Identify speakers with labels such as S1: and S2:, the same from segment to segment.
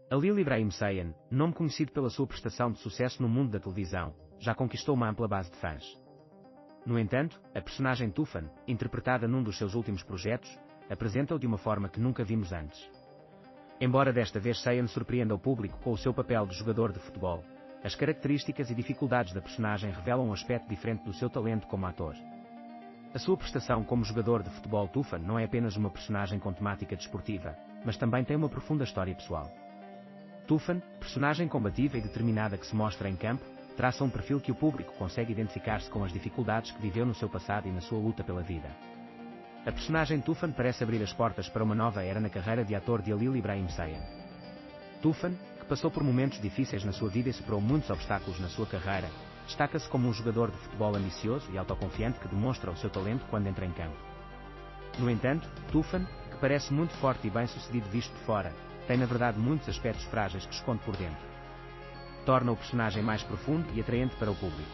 S1: Halil Ibrahim Saiyan, nome conhecido pela sua prestação de sucesso no mundo da televisão, já conquistou uma ampla base de fãs. No entanto, a personagem Tufan, interpretada num dos seus últimos projetos, apresenta-o de uma forma que nunca vimos antes. Embora desta vez Saiyan surpreenda o público com o seu papel de jogador de futebol, as características e dificuldades da personagem revelam um aspecto diferente do seu talento como ator. A sua prestação como jogador de futebol Tufan não é apenas uma personagem com temática desportiva, mas também tem uma profunda história pessoal. Tufan, personagem combativa e determinada que se mostra em campo, traça um perfil que o público consegue identificar-se com as dificuldades que viveu no seu passado e na sua luta pela vida. A personagem Tufan parece abrir as portas para uma nova era na carreira de ator de Halil Ibrahim Saiyan. Tufan, que passou por momentos difíceis na sua vida e superou muitos obstáculos na sua carreira, destaca-se como um jogador de futebol ambicioso e autoconfiante que demonstra o seu talento quando entra em campo. No entanto, Tufan, que parece muito forte e bem-sucedido visto de fora, tem na verdade muitos aspectos frágeis que esconde por dentro. Torna o personagem mais profundo e atraente para o público.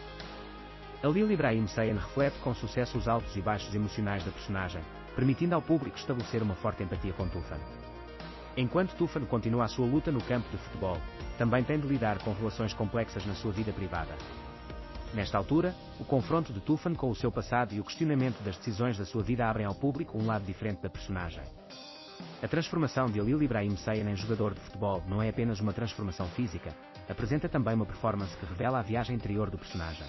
S1: Halil Ibrahim Saiyan reflete com sucesso os altos e baixos emocionais da personagem, permitindo ao público estabelecer uma forte empatia com Tufan. Enquanto Tufan continua a sua luta no campo de futebol, também tem de lidar com relações complexas na sua vida privada. Nesta altura, o confronto de Tufan com o seu passado e o questionamento das decisões da sua vida abrem ao público um lado diferente da personagem. A transformação de Halil Ibrahim Saiyan em jogador de futebol não é apenas uma transformação física, apresenta também uma performance que revela a viagem interior do personagem.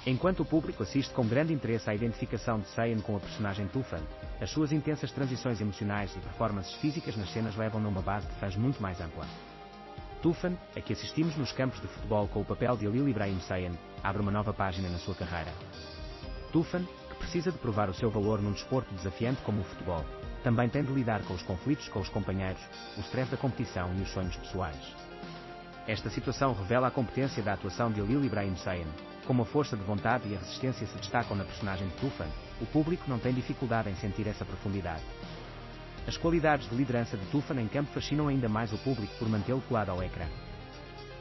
S1: Enquanto o público assiste com grande interesse à identificação de Saiyan com a personagem Tufan, as suas intensas transições emocionais e performances físicas nas cenas levam-na a uma base de fãs muito mais ampla. Tufan, a que assistimos nos campos de futebol com o papel de Halil Ibrahim Saiyan, abre uma nova página na sua carreira. Tufan, que precisa de provar o seu valor num desporto desafiante como o futebol, também tem de lidar com os conflitos com os companheiros, o stress da competição e os sonhos pessoais. Esta situação revela a competência da atuação de Halil Ibrahim Saiyan. Como a força de vontade e a resistência se destacam na personagem de Tufan, o público não tem dificuldade em sentir essa profundidade. As qualidades de liderança de Tufan em campo fascinam ainda mais o público por mantê-lo colado ao ecrã.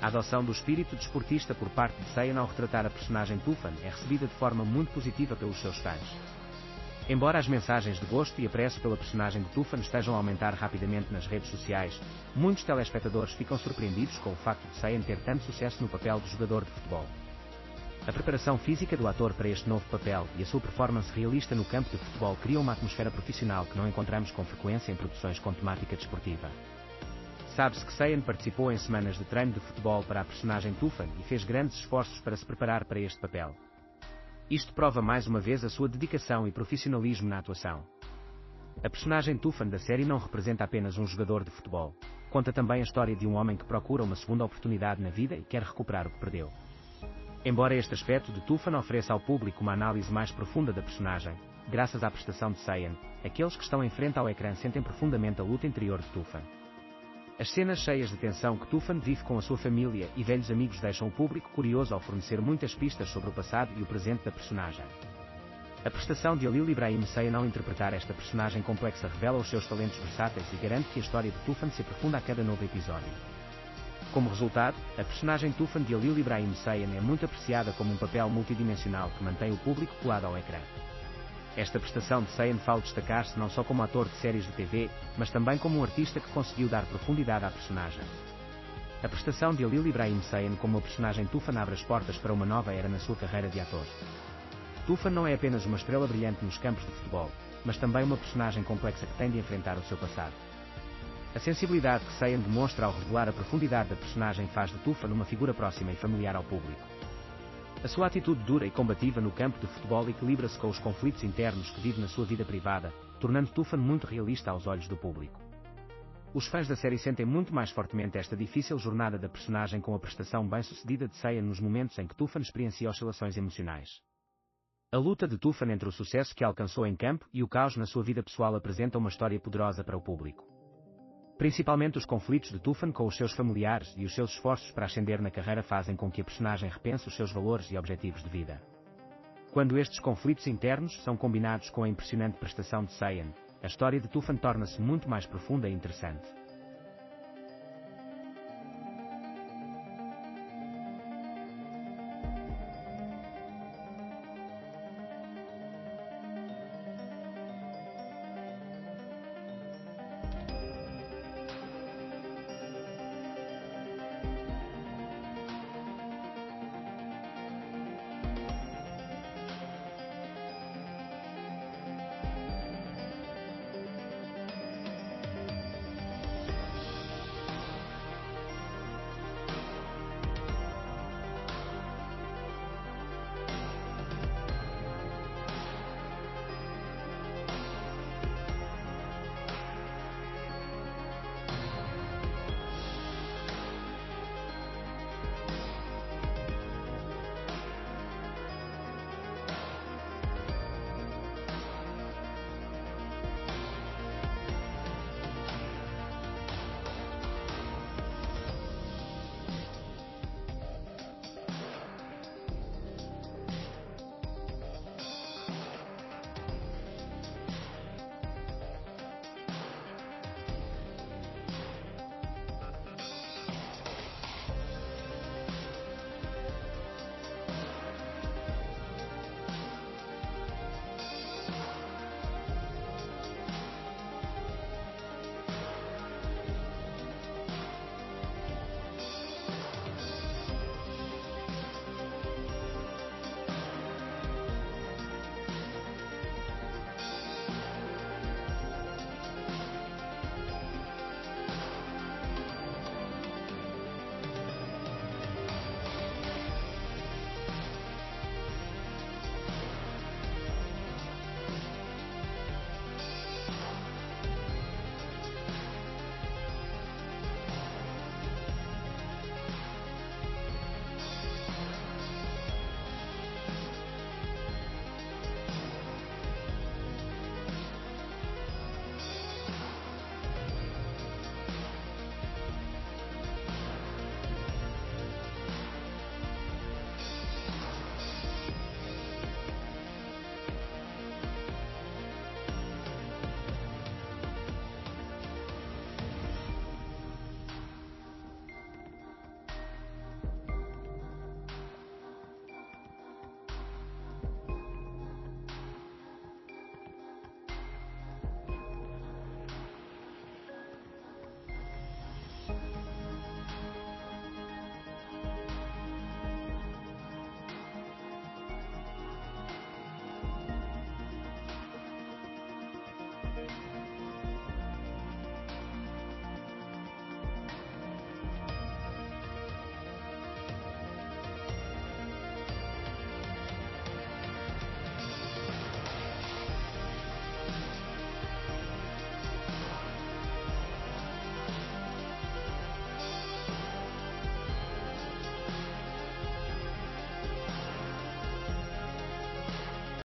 S1: A adoção do espírito desportista por parte de Saiyan ao retratar a personagem Tufan é recebida de forma muito positiva pelos seus fãs. Embora as mensagens de gosto e apreço pela personagem de Tufan estejam a aumentar rapidamente nas redes sociais, muitos telespectadores ficam surpreendidos com o facto de Saiyan ter tanto sucesso no papel de jogador de futebol. A preparação física do ator para este novo papel e a sua performance realista no campo de futebol criam uma atmosfera profissional que não encontramos com frequência em produções com temática desportiva. Sabe-se que Saiyan participou em semanas de treino de futebol para a personagem Tufan e fez grandes esforços para se preparar para este papel. Isto prova mais uma vez a sua dedicação e profissionalismo na atuação. A personagem Tufan da série não representa apenas um jogador de futebol, conta também a história de um homem que procura uma segunda oportunidade na vida e quer recuperar o que perdeu. Embora este aspecto de Tufan ofereça ao público uma análise mais profunda da personagem, graças à prestação de Saiyan, aqueles que estão em frente ao ecrã sentem profundamente a luta interior de Tufan. As cenas cheias de tensão que Tufan vive com a sua família e velhos amigos deixam o público curioso ao fornecer muitas pistas sobre o passado e o presente da personagem. A prestação de Halil Ibrahim Saiyan ao interpretar esta personagem complexa revela os seus talentos versáteis e garante que a história de Tufan se aprofunda a cada novo episódio. Como resultado, a personagem Tufan de Halil Ibrahim Saiyan é muito apreciada como um papel multidimensional que mantém o público colado ao ecrã. Esta prestação de Saiyan faz destacar-se não só como ator de séries de TV, mas também como um artista que conseguiu dar profundidade à personagem. A prestação de Halil Ibrahim Saiyan como a personagem Tufan abre as portas para uma nova era na sua carreira de ator. Tufan não é apenas uma estrela brilhante nos campos de futebol, mas também uma personagem complexa que tem de enfrentar o seu passado. A sensibilidade que Saiyan demonstra ao revelar a profundidade da personagem faz de Tufan uma figura próxima e familiar ao público. A sua atitude dura e combativa no campo de futebol equilibra-se com os conflitos internos que vive na sua vida privada, tornando Tufan muito realista aos olhos do público. Os fãs da série sentem muito mais fortemente esta difícil jornada da personagem com a prestação bem-sucedida de Saiyan nos momentos em que Tufan experiencia oscilações emocionais. A luta de Tufan entre o sucesso que alcançou em campo e o caos na sua vida pessoal apresenta uma história poderosa para o público. Principalmente os conflitos de Tufan com os seus familiares e os seus esforços para ascender na carreira fazem com que a personagem repense os seus valores e objetivos de vida. Quando estes conflitos internos são combinados com a impressionante prestação de Saiyan, a história de Tufan torna-se muito mais profunda e interessante.